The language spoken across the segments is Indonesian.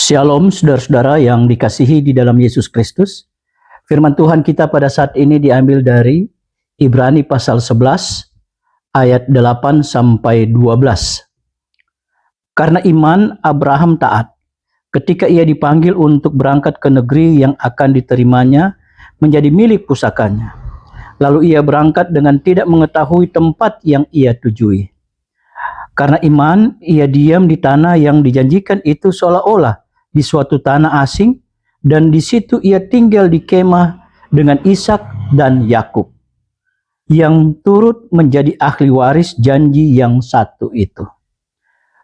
Shalom saudara-saudara yang dikasihi di dalam Yesus Kristus. Firman Tuhan kita pada saat ini diambil dari Ibrani pasal 11 ayat 8 sampai 12. Karena iman Abraham taat ketika ia dipanggil untuk berangkat ke negeri yang akan diterimanya menjadi milik pusakanya. Lalu ia berangkat dengan tidak mengetahui tempat yang ia tujui. Karena iman, ia diam di tanah yang dijanjikan itu seolah-olah di suatu tanah asing, dan di situ ia tinggal di kemah dengan Ishak dan Yakub, yang turut menjadi ahli waris janji yang satu itu.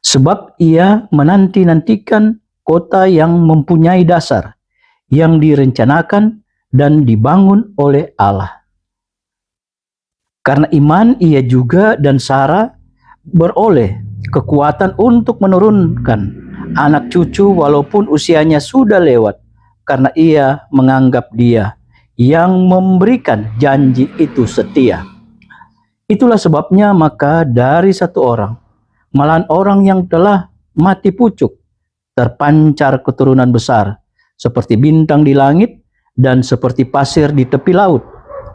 Sebab ia menanti-nantikan kota yang mempunyai dasar, yang direncanakan dan dibangun oleh Allah. Karena iman, ia juga dan Sarah beroleh kekuatan untuk menurunkan anak cucu walaupun usianya sudah lewat, karena ia menganggap Dia yang memberikan janji itu setia. Itulah sebabnya maka dari satu orang, malahan orang yang telah mati pucuk, terpancar keturunan besar seperti bintang di langit dan seperti pasir di tepi laut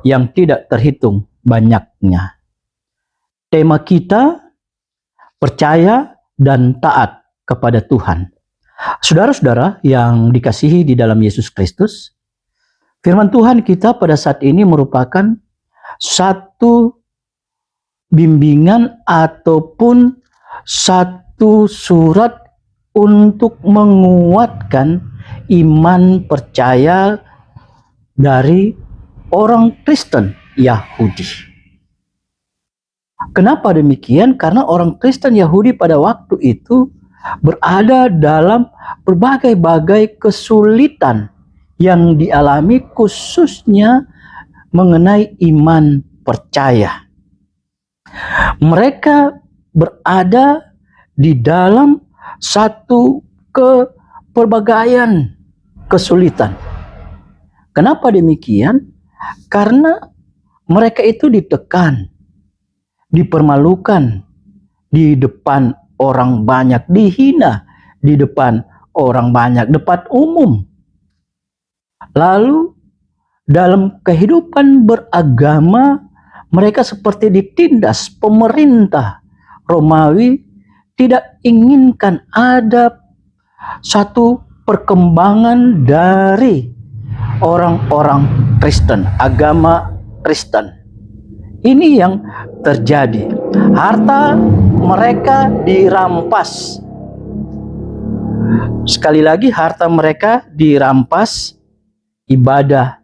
yang tidak terhitung banyaknya. Tema kita, percaya dan taat kepada Tuhan. Saudara-saudara yang dikasihi di dalam Yesus Kristus, firman Tuhan kita pada saat ini merupakan satu bimbingan ataupun satu surat untuk menguatkan iman percaya dari orang Kristen Yahudi. Kenapa demikian? Karena orang Kristen Yahudi pada waktu itu berada dalam berbagai-bagai kesulitan yang dialami, khususnya mengenai iman percaya. Mereka berada di dalam satu kepelbagaian kesulitan. Kenapa demikian? Karena mereka itu ditekan, dipermalukan di depan orang banyak, dihina di depan orang banyak, depan umum. Lalu dalam kehidupan beragama mereka seperti ditindas. Pemerintah Romawi tidak inginkan ada satu perkembangan dari orang-orang Kristen, agama Kristen. Ini yang terjadi. Harta mereka dirampas. Sekali lagi, harta mereka dirampas, ibadah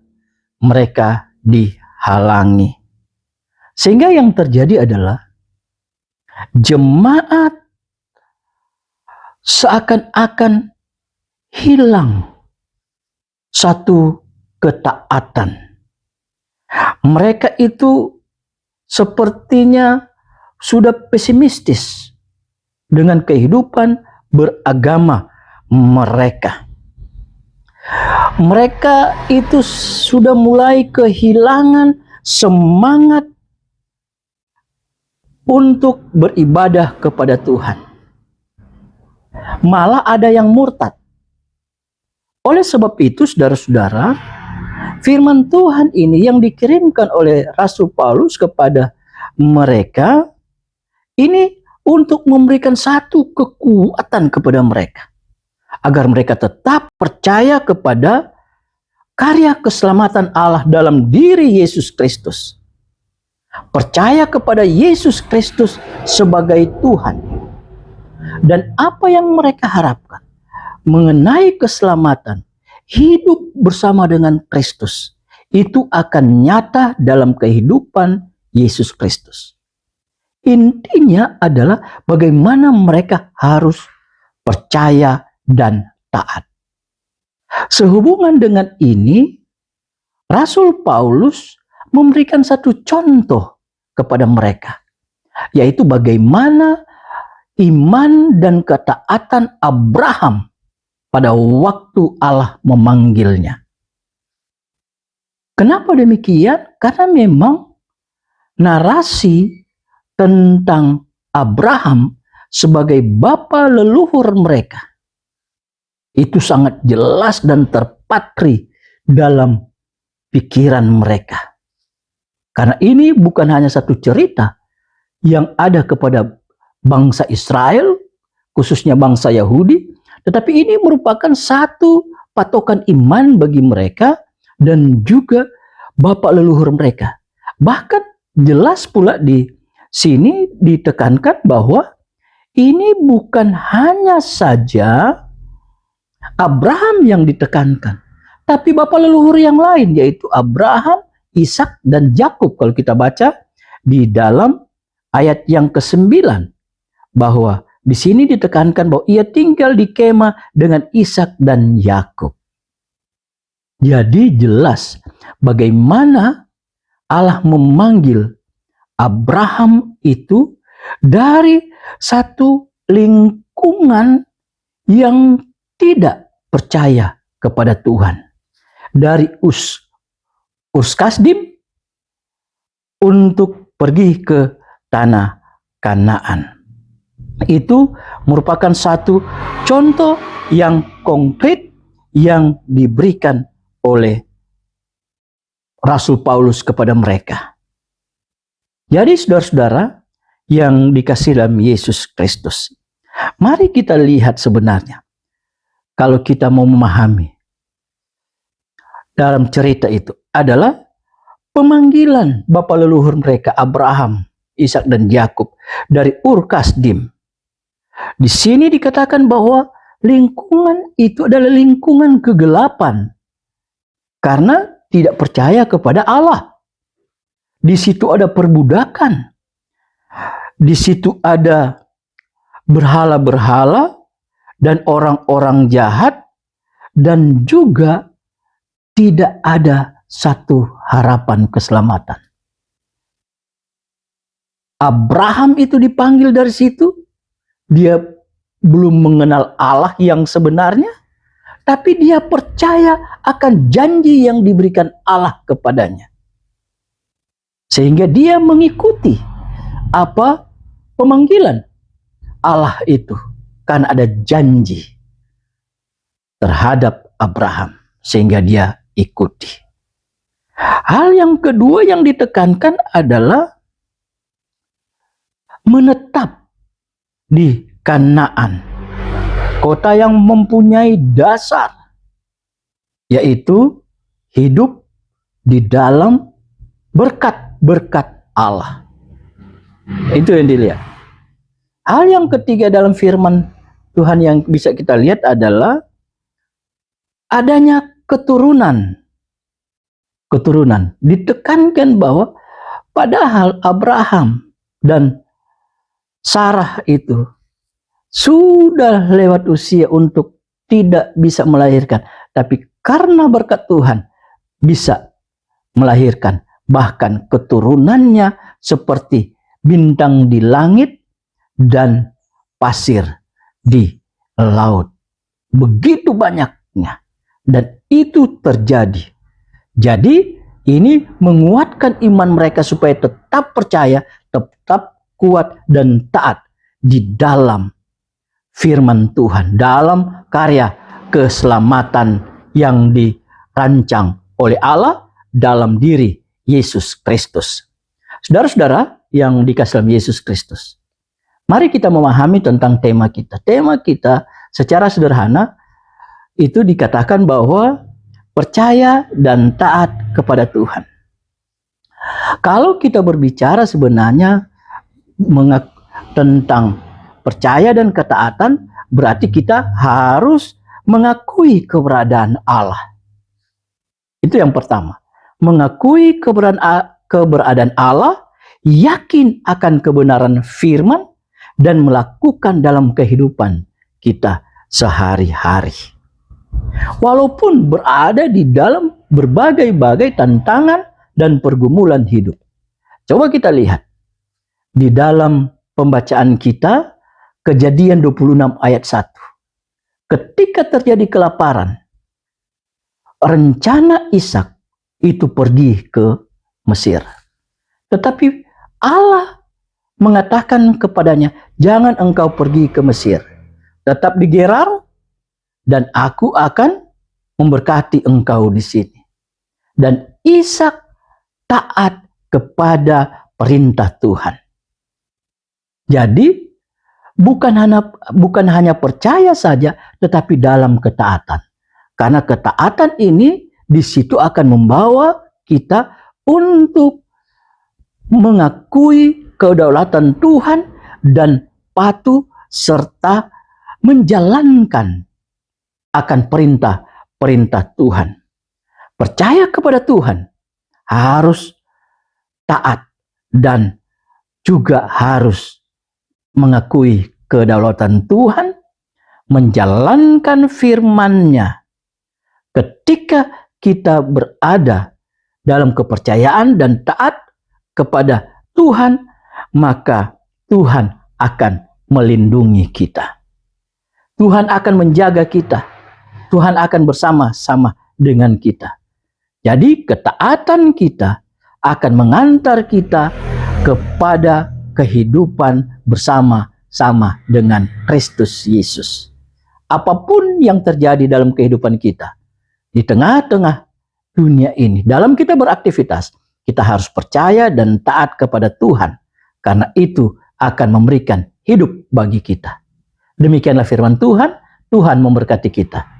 mereka dihalangi. Sehingga yang terjadi adalah jemaat seakan-akan hilang satu ketaatan. Mereka itu sepertinya sudah pesimistis dengan kehidupan beragama mereka. Mereka itu sudah mulai kehilangan semangat untuk beribadah kepada Tuhan. Malah ada yang murtad. Oleh sebab itu, saudara-saudara, firman Tuhan ini yang dikirimkan oleh Rasul Paulus kepada mereka, ini untuk memberikan satu kekuatan kepada mereka, agar mereka tetap percaya kepada karya keselamatan Allah dalam diri Yesus Kristus. Percaya kepada Yesus Kristus sebagai Tuhan. Dan apa yang mereka harapkan mengenai keselamatan, hidup bersama dengan Kristus, itu akan nyata dalam kehidupan Yesus Kristus. Intinya adalah bagaimana mereka harus percaya dan taat. Sehubungan dengan ini, Rasul Paulus memberikan satu contoh kepada mereka, yaitu bagaimana iman dan ketaatan Abraham pada waktu Allah memanggilnya. Kenapa demikian? Karena memang narasi tentang Abraham sebagai bapa leluhur mereka Itu sangat jelas dan terpatri dalam pikiran mereka. Karena ini bukan hanya satu cerita yang ada kepada bangsa Israel, khususnya bangsa Yahudi, tetapi ini merupakan satu patokan iman bagi mereka dan juga bapak leluhur mereka. Bahkan jelas pula di sini ditekankan bahwa ini bukan hanya saja Abraham yang ditekankan, tapi bapak leluhur yang lain, yaitu Abraham, Ishak, dan Yakub. Kalau kita baca di dalam ayat yang ke-9, bahwa di sini ditekankan bahwa ia tinggal di kemah dengan Ishak dan Yakub. Jadi jelas bagaimana Allah memanggil Abraham itu dari satu lingkungan yang tidak percaya kepada Tuhan. Dari Urs Kasdim untuk pergi ke tanah Kanaan. Itu merupakan satu contoh yang konkret yang diberikan oleh Rasul Paulus kepada mereka. Jadi saudara-saudara yang dikasihi dalam Yesus Kristus, mari kita lihat sebenarnya, kalau kita mau memahami dalam cerita itu adalah pemanggilan bapa leluhur mereka Abraham, Ishak, dan Yakub dari Ur Kasdim. Di sini dikatakan bahwa lingkungan itu adalah lingkungan kegelapan karena tidak percaya kepada Allah. Di situ ada perbudakan, di situ ada berhala-berhala dan orang-orang jahat, dan juga tidak ada satu harapan keselamatan. Abraham itu dipanggil dari situ, dia belum mengenal Allah yang sebenarnya, tapi dia percaya akan janji yang diberikan Allah kepadanya. Sehingga dia mengikuti apa pemanggilan Allah itu, karena ada janji terhadap Abraham, sehingga dia ikuti. Hal yang kedua yang ditekankan adalah menetap di Kanaan, kota yang mempunyai dasar, yaitu hidup di dalam berkat-berkat Allah. Itu yang dilihat. Hal yang ketiga dalam firman Tuhan yang bisa kita lihat adalah adanya keturunan. Ditekankan bahwa padahal Abraham dan Sarah itu sudah lewat usia untuk tidak bisa melahirkan, tapi karena berkat Tuhan bisa melahirkan, bahkan keturunannya seperti bintang di langit dan pasir di laut. Begitu banyaknya, dan itu terjadi. Jadi ini menguatkan iman mereka supaya tetap percaya, tetap kuat dan taat di dalam firman Tuhan, dalam karya keselamatan yang dirancang oleh Allah dalam diri Yesus Kristus. Saudara-saudara yang dikasihi dalam Yesus Kristus, mari kita memahami tentang tema kita. Tema kita secara sederhana itu dikatakan bahwa percaya dan taat kepada Tuhan. Kalau kita berbicara sebenarnya tentang percaya dan ketaatan, berarti kita harus mengakui keberadaan Allah. Itu yang pertama. Mengakui keberadaan Allah, yakin akan kebenaran firman, dan melakukan dalam kehidupan kita sehari-hari. Walaupun berada di dalam berbagai-bagai tantangan dan pergumulan hidup. Coba kita lihat di dalam pembacaan kita, Kejadian 26 ayat 1. Ketika terjadi kelaparan, rencana Ishak itu pergi ke Mesir. Tetapi Allah mengatakan kepadanya, jangan engkau pergi ke Mesir. Tetap di Gerar, dan aku akan memberkati engkau di sini. Dan Ishak taat kepada perintah Tuhan. Jadi bukan hanya percaya saja, tetapi dalam ketaatan. Karena ketaatan ini di situ akan membawa kita untuk mengakui kedaulatan Tuhan dan patuh serta menjalankan akan perintah Tuhan. Percaya kepada Tuhan harus taat dan juga harus mengakui kedaulatan Tuhan, menjalankan firman-Nya. Ketika kita berada dalam kepercayaan dan taat kepada Tuhan, maka Tuhan akan melindungi kita. Tuhan akan menjaga kita. Tuhan akan bersama-sama dengan kita. Jadi ketaatan kita akan mengantar kita kepada kehidupan bersama-sama dengan Kristus Yesus. Apapun yang terjadi dalam kehidupan kita, di tengah-tengah dunia ini, dalam kita beraktivitas, kita harus percaya dan taat kepada Tuhan. Karena itu akan memberikan hidup bagi kita. Demikianlah firman Tuhan. Tuhan memberkati kita.